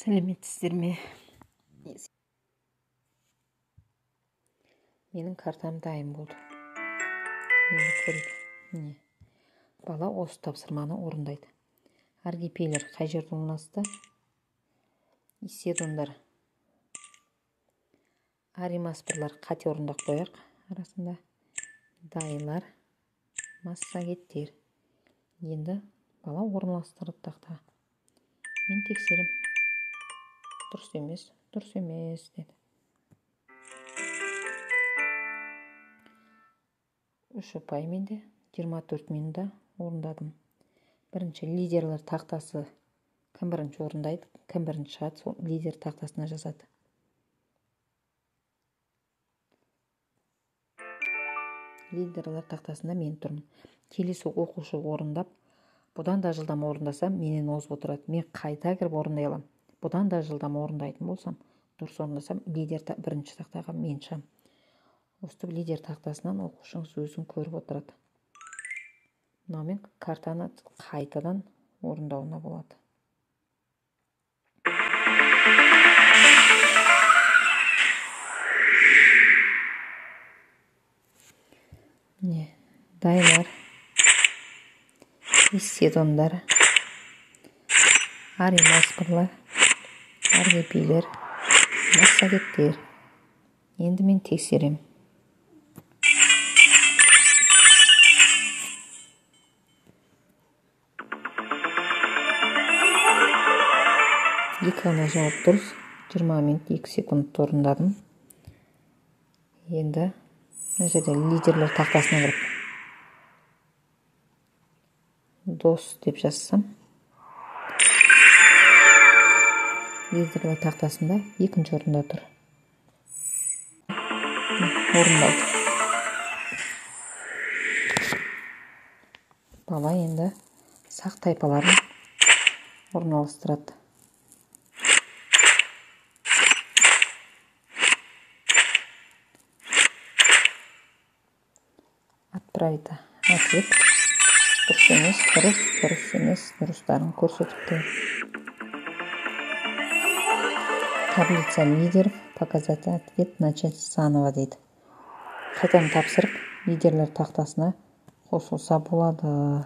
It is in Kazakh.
Сәлеметсіздер ме? Менің картам дайын болды. Енді көрейік. Міне. Бала осы тапсырманы орындайды. Аргипелер қай жерде орналасты? Исседондар. Аримаспырлар қате орындап қояқ арасында. Дайлар, массагеттер. Енді бала орналастырды тақтаға. Мен тексерем. Дұрыс емес деді. 3 ұпай менде 24 минутта орындадым. Бірінші лидерлер тақтасы кім бірінші орындайды, кім бірінші шығады, сол лидер тақтасына жазады. Лидерлер тақтасында мен тұрмын. Келесі оқушы орындап, бұдан да жылдам орындаса, менен озып отырады. Мен қайта кіріп орындай аламын. Бұдан да жылдам орындайтын болсам, дұрыс орындасам, лидер бірінші тақтаға мен шығамын. Осы лидер тақтасынан оқушыңыз өзін көріп отырады. Мынамен картаны қайтадан орындауына болады. Не, дайлар, исседондар, аримаспырлар, аргипелер, массагеттер. Енді мен тексерем. Екі ғана жауап дұрыс. 20 минут 2 секунд орындадым. Енді мына жерде лидерлер тақтасына кіріп дос деп жазсам, лидерлер тақтасында екінші орында тұр. Орындалды. Бала енді сақ тайпаларын орналастырады. Отправить ответ. Дұрыс емес, дұрыстарын көрсетіпті. Таблица лидеров. Показать ответ, начать заново дейді. Қайтадан тапсырып, лидерлер тақтасына қосылса болады.